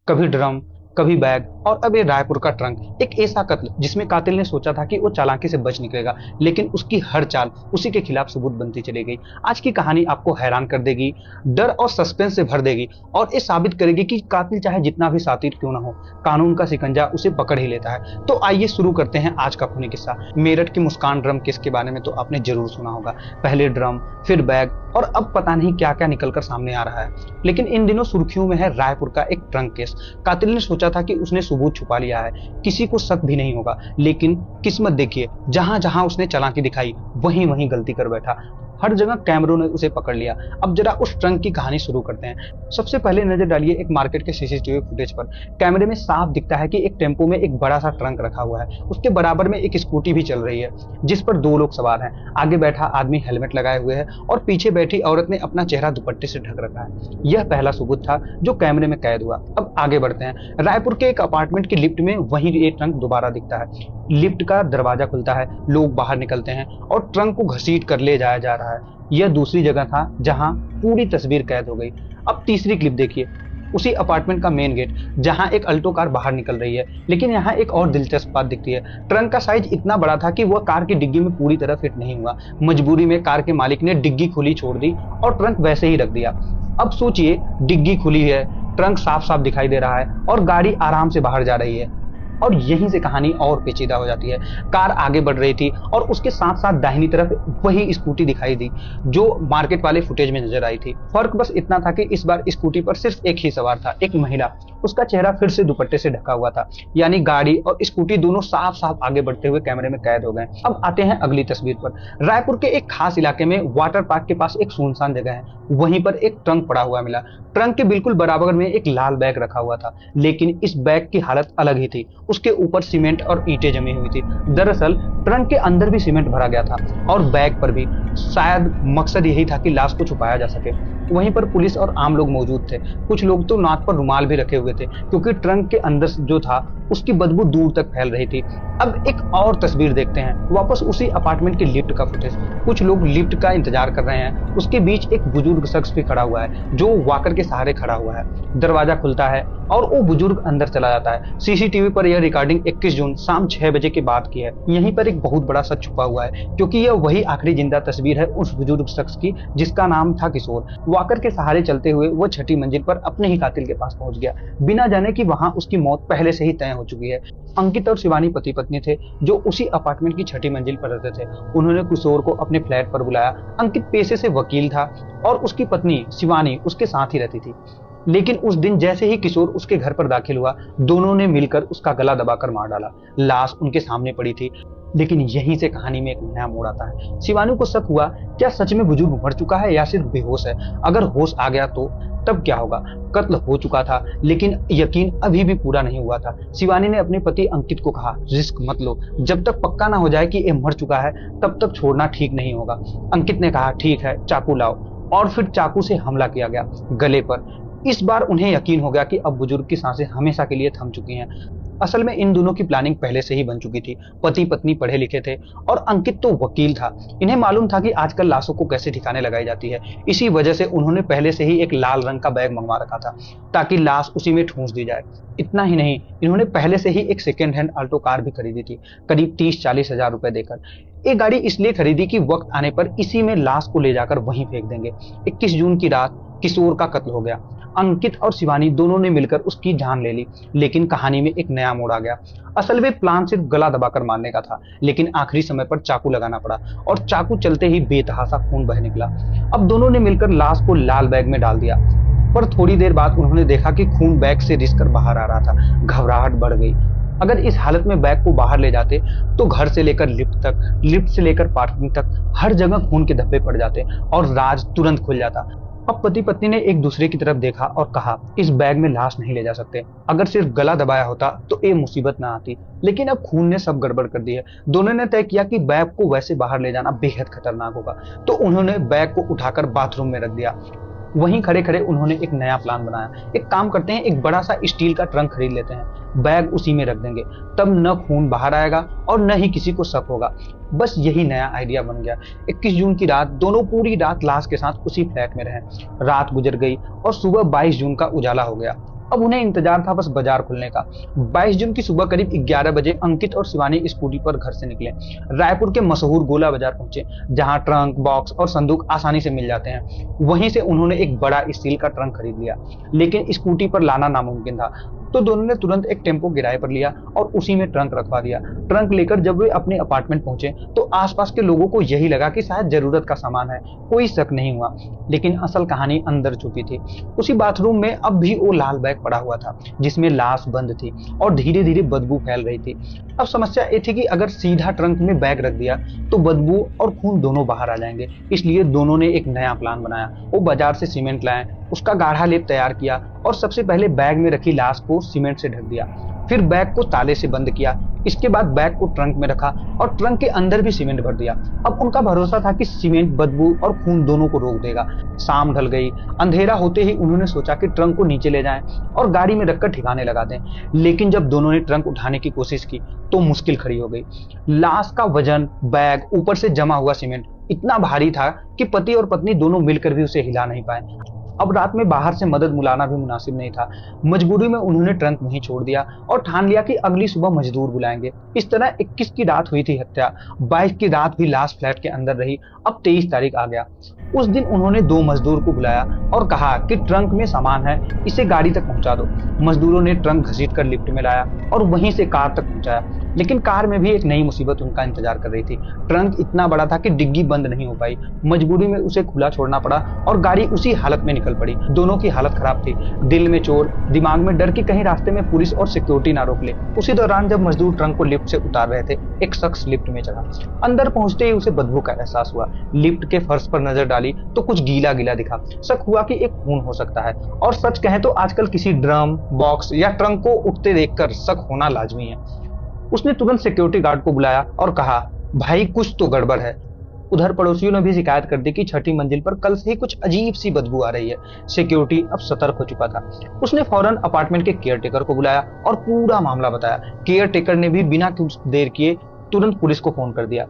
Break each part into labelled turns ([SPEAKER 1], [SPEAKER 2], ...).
[SPEAKER 1] कभी ड्रम, कभी बैग और अब ये रायपुर का ट्रंक। एक ऐसा कत्ल जिसमें कातिल ने सोचा था कि वो चालाकी से बच निकलेगा, लेकिन उसकी हर चाल उसी के खिलाफ सबूत बनती चली गई। आज की कहानी आपको हैरान कर देगी, डर और सस्पेंस से भर देगी और ये साबित करेगी कि कातिल चाहे जितना भी शातिर क्यों ना हो, कानून का शिकंजा उसे पकड़ ही लेता है। तो आइए शुरू करते हैं आज का खूनी किस्सा। मेरठ की मुस्कान ड्रम केस के बारे में तो आपने जरूर सुना होगा। पहले ड्रम, फिर बैग और अब पता नहीं क्या क्या निकलकर सामने आ रहा है। लेकिन इन दिनों सुर्खियों में है रायपुर का एक ट्रंक केस। कातिल ने सोचा था कि उसने सबूत छुपा लिया है, किसी को शक भी नहीं होगा, लेकिन किस्मत देखिए, जहां जहां उसने चालाकी दिखाई वहीं वहीं गलती कर बैठा। हर जगह कैमरों ने उसे पकड़ लिया। अब जरा उस ट्रंक की कहानी शुरू करते हैं। सबसे पहले नजर डालिए एक मार्केट के सीसीटीवी फुटेज पर। कैमरे में साफ दिखता है कि एक टेम्पो में एक बड़ा सा ट्रंक रखा हुआ है। उसके बराबर में एक स्कूटी भी चल रही है जिस पर दो लोग सवार हैं। आगे बैठा आदमी हेलमेट लगाए हुए है और पीछे बैठी औरत ने अपना चेहरा दुपट्टे से ढक रखा है। यह पहला सबूत था जो कैमरे में कैद हुआ। अब आगे बढ़ते हैं। रायपुर के एक अपार्टमेंट की लिफ्ट में वही ये ट्रंक दोबारा दिखता है। लिफ्ट का दरवाजा खुलता है, लोग बाहर निकलते हैं और ट्रंक को घसीट कर ले जाया जा रहा है। यह दूसरी जगह था जहां पूरी तस्वीर कैद हो गई। अब तीसरी क्लिप देखिए, उसी अपार्टमेंट का मेन गेट जहां एक अल्टो कार बाहर निकल रही है। लेकिन यहाँ एक और दिलचस्प बात दिखती है। ट्रंक का साइज इतना बड़ा था कि वह कार की डिग्गी में पूरी तरह फिट नहीं हुआ। मजबूरी में कार के मालिक ने डिग्गी खुली छोड़ दी और ट्रंक वैसे ही रख दिया। अब सोचिए, डिग्गी खुली है, ट्रंक साफ साफ दिखाई दे रहा है और गाड़ी आराम से बाहर जा रही है। और यहीं से कहानी और पेचीदा हो जाती है। कार आगे बढ़ रही थी और उसके साथ साथ दाहिनी तरफ वही स्कूटी दिखाई दी जो मार्केट वाले फुटेज में नजर आई थी। फर्क बस इतना था कि इस बार स्कूटी पर सिर्फ एक ही सवार था, एक महिला। उसका चेहरा फिर से दुपट्टे से ढका हुआ था। यानी गाड़ी और स्कूटी दोनों साफ साफ आगे बढ़ते हुए कैमरे में कैद हो गए। अब आते हैं अगली तस्वीर पर। रायपुर के एक खास इलाके में वाटर पार्क के पास एक सुनसान जगह है। वहीं पर एक ट्रंक पड़ा हुआ मिला। ट्रंक के बिल्कुल बराबर में एक लाल बैग रखा हुआ था, लेकिन इस बैग की हालत अलग ही थी। उसके ऊपर सीमेंट और ईंटें जमी हुई थी। दरअसल ट्रंक के अंदर भी सीमेंट भरा गया था और बैग पर भी। शायद मकसद यही था कि लाश को छुपाया जा सके। वहीं पर पुलिस और आम लोग मौजूद थे। कुछ लोग तो नाक पर रुमाल भी रखे हुए थे क्योंकि ट्रंक के अंदर जो था उसकी बदबू दूर तक फैल रही थी। अब एक और तस्वीर देखते हैं, वापस उसी अपार्टमेंट की लिफ्ट का फुटेज। कुछ लोग लिफ्ट का इंतजार कर रहे हैं। उसके बीच एक बुजुर्ग शख्स भी खड़ा हुआ है जो वॉकर के सहारे खड़ा हुआ है। दरवाजा खुलता है और वो बुजुर्ग अंदर चला जाता है। सीसीटीवी पर यह रिकॉर्डिंग 21 जून शाम 6 बजे के बाद की है। यहीं पर एक बहुत बड़ा सच छुपा हुआ है क्योंकि यह वही आखिरी जिंदा तस्वीर है उस बुजुर्ग शख्स की जिसका नाम था किशोर। वॉकर के सहारे चलते हुए वो छठी मंजिल पर अपने ही कातिल के पास पहुंच गया, बिना जाने कि वहां उसकी मौत पहले से ही तय हो चुकी है। अंकित और शिवानी पति पत्नी थे जो उसी अपार्टमेंट की छठी मंजिल पर रहते थे। उन्होंने किशोर को अपने फ्लैट पर बुलाया। अंकित पेशे से वकील था और उसकी पत्नी शिवानी उसके साथ ही रहती थी। लेकिन उस दिन जैसे ही किशोर उसके घर पर दाखिल हुआ, दोनों ने मिलकर उसका गला दबाकर मार डाला। लाश उनके सामने पड़ी थी। लेकिन यहीं से कहानी में एक नया मोड़ आता है। शिवानी को शक हुआ, क्या सच में बुजुर्ग मर चुका है या सिर्फ बेहोश है? अगर होश आ गया तो तब क्या होगा? कत्ल हो चुका था लेकिन यकीन अभी भी पूरा नहीं हुआ था। शिवानी ने अपने पति अंकित को कहा, रिस्क मत लो, जब तक पक्का ना हो जाए कि ये मर चुका है तब तक छोड़ना ठीक नहीं होगा। अंकित ने कहा, ठीक है, चाकू लाओ। और फिर चाकू से हमला किया गया गले पर। इस बार उन्हें यकीन हो गया कि अब बुजुर्ग की सांसें हमेशा के लिए थम चुकी हैं। असल में इन दोनों की प्लानिंग पहले से ही बन चुकी थी। पति पत्नी पढ़े लिखे थे और अंकित तो वकील था। इन्हें मालूम था कि आजकल लाशों को कैसे ठिकाने लगाई जाती है। इसी वजह से उन्होंने पहले से ही एक लाल रंग का बैग मंगवा रखा था ताकि लाश उसी में ठूंस दी जाए। इतना ही नहीं, इन्होंने पहले से ही एक सेकेंड हैंड अल्टो कार भी खरीदी थी, करीब 30-40 हजार रुपए देकर। ये गाड़ी इसलिए खरीदी कि वक्त आने पर इसी में लाश को ले जाकर वहीं फेंक देंगे। 21 जून की रात किशोर का कत्ल हो गया। अंकित और शिवानी दोनों ने मिलकर उसकी जान ले ली। लेकिन कहानी में एक नया मोड़ आ गया। असल में प्लान सिर्फ गला दबाकर मारने का था, लेकिन आखिरी समय पर चाकू लगाना पड़ा और चाकू चलते ही बेतहाशा खून बह निकला। अब दोनों ने मिलकर लाश को लाल बैग में डाल दिया, पर थोड़ी देर बाद उन्होंने देखा कि खून बैग से रिसकर बाहर आ रहा था। घबराहट बढ़ गई। अगर इस हालत में बैग को बाहर ले जाते तो घर से लेकर लिफ्ट तक, लिफ्ट से लेकर पार्किंग तक हर जगह खून के धब्बे पड़ जाते और राज तुरंत खुल जाता। अब पति पत्नी ने एक दूसरे की तरफ देखा और कहा, इस बैग में लाश नहीं ले जा सकते। अगर सिर्फ गला दबाया होता तो ये मुसीबत ना आती, लेकिन अब खून ने सब गड़बड़ कर दी है। दोनों ने तय किया कि बैग को वैसे बाहर ले जाना बेहद खतरनाक होगा, तो उन्होंने बैग को उठाकर बाथरूम में रख दिया। वहीं खड़े खड़े उन्होंने एक नया प्लान बनाया। एक काम करते हैं, एक बड़ा सा स्टील का ट्रंक खरीद लेते हैं, बैग उसी में रख देंगे, तब न खून बाहर आएगा और न ही किसी को शक होगा। बस यही नया आइडिया बन गया। 21 जून की रात दोनों पूरी रात लाश के साथ उसी फ्लैट में रहे। रात गुजर गई और सुबह 22 जून का उजाला हो गया। अब उन्हें इंतजार था बस बाजार खुलने का। 22 जून की सुबह करीब 11 बजे अंकित और शिवानी स्कूटी पर घर से निकले। रायपुर के मशहूर गोला बाजार पहुंचे, जहां ट्रंक, बॉक्स और संदूक आसानी से मिल जाते हैं। वहीं से उन्होंने एक बड़ा स्टील का ट्रंक खरीद लिया, लेकिन स्कूटी पर लाना नामुमकिन था। तो दोनों ने तुरंत एक टेम्पो किराए पर लिया और उसी में ट्रंक रखवा दिया। ट्रंक लेकर जब वे अपने अपार्टमेंट पहुंचे तो आसपास के लोगों को यही लगा कि शायद जरूरत का सामान है, कोई शक नहीं हुआ। लेकिन असल कहानी अंदर छुपी थी। उसी बाथरूम में अब भी वो लाल बैग पड़ा हुआ था, जिसमें लाश बंद थी और धीरे धीरे बदबू फैल रही थी। अब समस्या ये थी कि अगर सीधा ट्रंक में बैग रख दिया तो बदबू और खून दोनों बाहर आ जाएंगे। इसलिए दोनों ने एक नया प्लान बनाया। वो बाजार से सीमेंट लाए, उसका गाढ़ा लेप तैयार किया और सबसे पहले बैग में रखी लाश को सीमेंट से ढक दिया। फिर बैग को ताले से बंद किया। इसके बाद बैग को ट्रंक में रखा और ट्रंक के अंदर भी सीमेंट भर दिया। अब उनका भरोसा था कि सीमेंट बदबू और खून दोनों को रोक देगा। शाम ढल गई। अंधेरा होते ही उन्होंने सोचा कि ट्रंक को नीचे ले जाएं और गाड़ी में रखकर ठिकाने लगा दें। लेकिन जब दोनों ने ट्रंक उठाने की कोशिश की तो मुश्किल खड़ी हो गई। लाश का वजन, बैग, ऊपर से जमा हुआ सीमेंट इतना भारी था कि पति और पत्नी दोनों मिलकर भी उसे हिला नहीं पाए। अब रात में बाहर से मदद बुलाना भी मुनासिब नहीं था। मजबूरी में उन्होंने ट्रंक वहीं छोड़ दिया और ठान लिया कि अगली सुबह मजदूर बुलाएंगे। इस तरह 21 की रात हुई थी हत्या। 22 की रात भी लाश फ्लैट के अंदर रही। अब 23 तारीख आ गया। उस दिन उन्होंने 2 मजदूर को बुलाया और कहा कि ट्रंक में सामान है, इसे गाड़ी तक पहुंचा दो। मजदूरों ने ट्रंक घसीट कर लिफ्ट में लाया और वहीं से कार तक पहुंचाया। लेकिन कार में भी एक नई मुसीबत उनका इंतजार कर रही थी। ट्रंक इतना बड़ा था कि डिग्गी बंद नहीं हो पाई। मजबूरी में उसे खुला छोड़ना पड़ा और गाड़ी उसी हालत में निकल पड़ी। दोनों की हालत खराब थी। दिल में चोट, दिमाग में डर कि कहीं रास्ते में पुलिस और सिक्योरिटी ना रोक ले। उसी दौरान जब मजदूर ट्रंक को लिफ्ट से उतार रहे थे, एक शख्स लिफ्ट में चढ़ा। अंदर पहुंचते ही उसे बदबू का एहसास हुआ। लिफ्ट के फर्श पर नजर डाली तो कुछ गीला गीला दिखा। शक हुआ कि एक खून हो सकता है। और सच कहें तो आजकल किसी ड्रम, बॉक्स या ट्रंक को उठते देखकर शक होना लाजमी है। उसने तुरंत सिक्योरिटी गार्ड को बुलाया और कहा, भाई कुछ तो गड़बड़ है। उधर पड़ोसियों ने भी शिकायत कर दी कि 6ठी मंजिल पर कल से ही कुछ अजीब सी बदबू आ रही है। सिक्योरिटी अब सतर्क हो चुका था। उसने फौरन अपार्टमेंट के केयरटेकर को बुलाया और पूरा मामला बताया। केयरटेकर ने भी बिना कुछ देर किए तुरंत पुलिस को फोन कर दिया।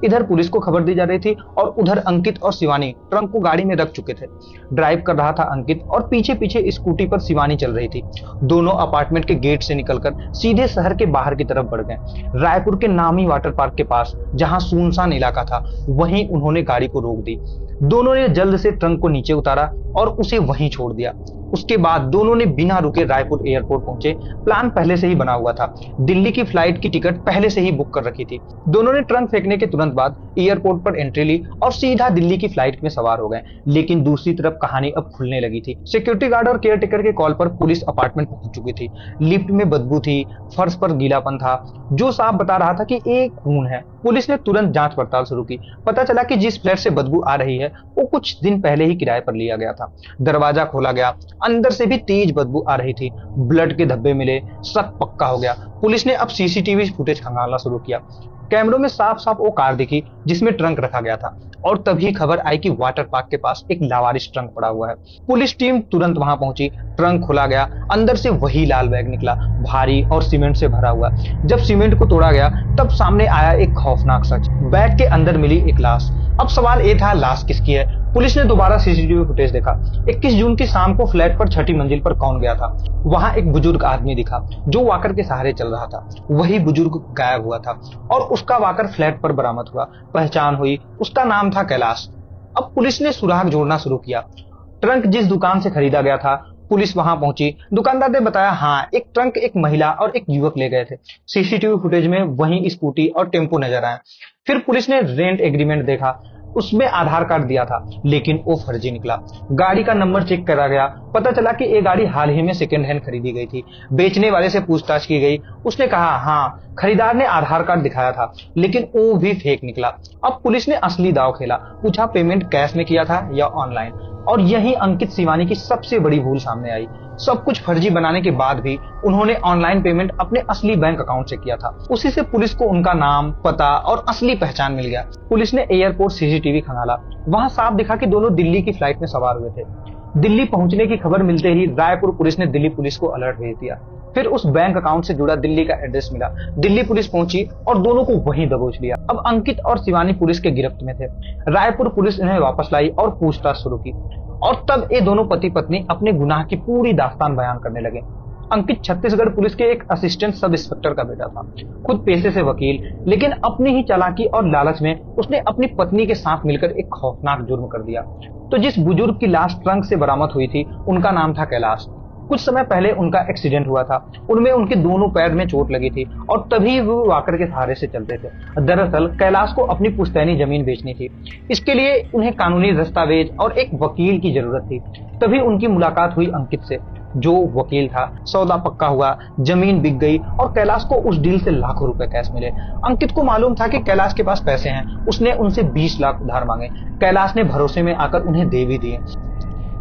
[SPEAKER 1] इधर पुलिस को खबर दी जा रही थी और उधर अंकित और शिवानी ट्रंक को गाड़ी में रख चुके थे। ड्राइव कर रहा था अंकित और पीछे पीछे स्कूटी पर शिवानी चल रही थी। दोनों अपार्टमेंट के गेट से निकलकर सीधे शहर के बाहर की तरफ बढ़ गए। रायपुर के नामी वाटर पार्क के पास, जहां सुनसान इलाका था, वहीं उन्होंने गाड़ी को रोक दी। दोनों ने जल्द से ट्रंक को नीचे उतारा और उसे वहीं छोड़ दिया। उसके बाद दोनों ने बिना रुके रायपुर एयरपोर्ट पहुंचे। प्लान पहले से ही बना हुआ था। दिल्ली की फ्लाइट की टिकट पहले से ही बुक कर रखी थी। दोनों ने ट्रंक फेंकने के तुरंत बाद एयरपोर्ट पर एंट्री ली और सीधा दिल्ली की फ्लाइट में सवार हो गए। लेकिन दूसरी तरफ कहानी अब खुलने लगी थी। सिक्योरिटी गार्ड और केयरटेकर के कॉल पर पुलिस अपार्टमेंट पहुंच चुकी थी। लिफ्ट में बदबू थी, फर्श पर गीलापन था, जो साफ बता रहा था कि एक खून है। पुलिस ने तुरंत जांच पड़ताल शुरू की। पता चला कि जिस फ्लैट से बदबू आ रही है वो कुछ दिन पहले ही किराए पर लिया गया था। दरवाजा खोला गया, अंदर से भी तेज बदबू आ रही थी। ब्लड के धब्बे मिले, शक पक्का हो गया। पुलिस ने अब सीसीटीवी फुटेज खंगालना शुरू किया। कैमरों में साफ साफ वो कार दिखी जिसमें ट्रंक रखा गया था। और तभी खबर आई कि वाटर पार्क के पास एक लावारिस ट्रंक पड़ा हुआ है। पुलिस टीम तुरंत वहां पहुंची। ट्रंक खोला गया, अंदर से वही लाल बैग निकला, भारी और सीमेंट से भरा हुआ। जब सीमेंट को तोड़ा गया तब सामने आया एक खौफनाक सच। बैग के अंदर मिली एक लाश। अब सवाल ये था, लाश किसकी है? पुलिस ने दोबारा सीसीटीवी फुटेज देखा। 21 जून की शाम को फ्लैट पर 6ठी मंजिल पर कौन गया था? वहां एक बुजुर्ग आदमी दिखा जो वॉकर के सहारे चल रहा था। वही बुजुर्ग गायब हुआ था और उसका वॉकर फ्लैट पर बरामद हुआ। पहचान हुई, उसका नाम था कैलाश। अब पुलिस ने सुराग जोड़ना शुरू किया। ट्रंक जिस दुकान से खरीदा गया था, पुलिस वहां पहुंची। दुकानदार ने बताया, हाँ, एक ट्रंक एक महिला और एक युवक ले गए थे। सीसीटीवी फुटेज में वहीं स्कूटी और टेम्पो नजर आए। फिर पुलिस ने रेंट एग्रीमेंट देखा, उसमें आधार कार्ड दिया था, लेकिन वो फर्जी निकला। गाड़ी का नंबर चेक करा गया, पता चला कि ये गाड़ी हाल ही में सेकेंड हैंड खरीदी गई थी। बेचने वाले से पूछताछ की गई, उसने कहा हाँ, खरीदार ने आधार कार्ड दिखाया था, लेकिन वो भी फेक निकला। अब पुलिस ने असली दाव खेला, पूछा पेमेंट कैश में किया था या ऑनलाइन। और यही अंकित शिवानी की सबसे बड़ी भूल सामने आई। सब कुछ फर्जी बनाने के बाद भी उन्होंने ऑनलाइन पेमेंट अपने असली बैंक अकाउंट से किया था। उसी से पुलिस को उनका नाम, पता और असली पहचान मिल गया। पुलिस ने एयरपोर्ट सीसीटीवी खंगाला। वहां साफ दिखा कि दोनों दिल्ली की फ्लाइट में सवार हुए थे। दिल्ली पहुंचने की खबर मिलते ही रायपुर पुलिस ने दिल्ली पुलिस को अलर्ट भेज दिया। फिर उस बैंक अकाउंट से जुड़ा दिल्ली का एड्रेस मिला। दिल्ली पुलिस पहुंची और दोनों को वहीं दबोच लिया। अब अंकित और शिवानी पुलिस के गिरफ्त में थे। रायपुर पुलिस इन्हें वापस लाई और पूछताछ शुरू की। और तब ये दोनों पति पत्नी अपने गुनाह की पूरी दास्तान बयान करने लगे। अंकित छत्तीसगढ़ पुलिस के एक असिस्टेंट सब इंस्पेक्टर का बेटा था, खुद पेशे से वकील, लेकिन अपनी ही चालाकी और लालच में उसने अपनी पत्नी के साथ मिलकर एक खौफनाक जुर्म कर दिया। तो जिस बुजुर्ग की लाश ट्रंक से बरामद हुई थी उनका नाम था कैलाश। कुछ समय पहले उनका एक्सीडेंट हुआ था, उनमें उनके दोनों पैर में चोट लगी थी और तभी वो वॉकर के सहारे से चलते थे। दरअसल कैलाश को अपनी पुश्तैनी जमीन बेचनी थी। इसके लिए उन्हें कानूनी दस्तावेज और एक वकील की जरूरत थी। तभी उनकी मुलाकात हुई अंकित से, जो वकील था। सौदा पक्का हुआ, जमीन बिक गई और कैलाश को उस डील से लाखों रुपए कैश मिले। अंकित को मालूम था कि कैलाश के पास पैसे हैं। उसने उनसे 20 लाख उधार मांगे। कैलाश ने भरोसे में आकर उन्हें दे भी दिए,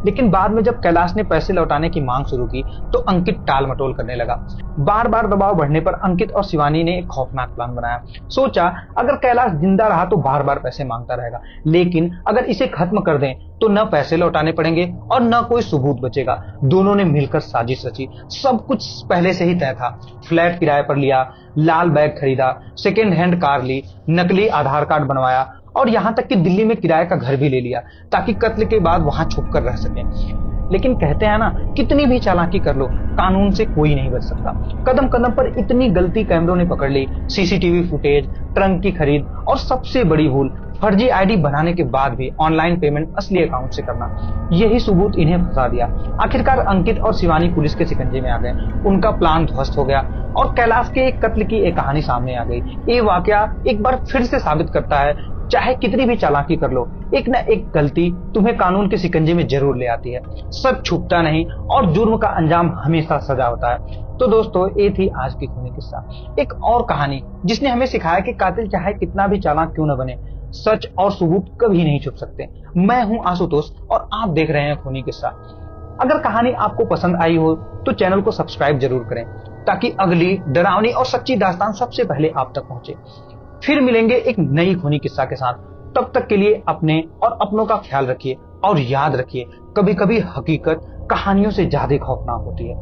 [SPEAKER 1] लेकिन बाद में जब कैलाश ने पैसे लौटाने की मांग शुरू की तो अंकित टाल मटोल करने लगा। बार बार दबाव बढ़ने पर अंकित और शिवानी ने एक खौफनाक प्लान बनाया। सोचा, अगर कैलाश जिंदा रहा तो बार बार पैसे मांगता रहेगा, लेकिन अगर इसे खत्म कर दें तो न पैसे लौटाने पड़ेंगे और न कोई सबूत बचेगा। दोनों ने मिलकर साजिश रची। सब कुछ पहले से ही तय था। फ्लैट किराए पर लिया, लाल बैग खरीदा, सेकेंड हैंड कार ली, नकली आधार कार्ड बनवाया और यहां तक कि दिल्ली में किराए का घर भी ले लिया ताकि कत्ल के बाद वहां छुप कर रह सके। लेकिन कहते हैं ना, कितनी भी चालाकी कर लो, कानून से कोई नहीं बच सकता। कदम कदम पर इतनी गलती कैमरों ने पकड़ ली, सीसीटीवी फुटेज, ट्रंक की खरीद और सबसे बड़ी भूल, फर्जी आईडी बनाने के बाद भी ऑनलाइन पेमेंट असली अकाउंट से करना। यही सबूत इन्हें फंसा दिया। आखिरकार अंकित और शिवानी पुलिस के शिकंजे में आ गए। उनका प्लान ध्वस्त हो गया और कैलाश के एक कत्ल की एक कहानी सामने आ गई। ये वाकया एक बार फिर से साबित करता है, चाहे कितनी भी चालाकी कर लो, एक न एक गलती तुम्हें कानून के शिकंजे में जरूर ले आती है। सच छुपता नहीं और जुर्म का अंजाम हमेशा सजा होता है। तो दोस्तों, ये थी आज की खूनी किस्सा, एक और कहानी जिसने हमें सिखाया कि कातिल चाहे कितना भी चालाक क्यों न बने, सच और सबूत कभी नहीं छुप सकते। मैं हूं आशुतोष और आप देख रहे हैं खूनी किस्सा। अगर कहानी आपको पसंद आई हो तो चैनल को सब्सक्राइब जरूर करें ताकि अगली डरावनी और सच्ची दास्तान सबसे पहले आप तक पहुंचे। फिर मिलेंगे एक नई खूनी किस्सा के साथ। तब तक के लिए अपने और अपनों का ख्याल रखिए और याद रखिए, कभी कभी हकीकत कहानियों से ज्यादा खौफनाक होती है।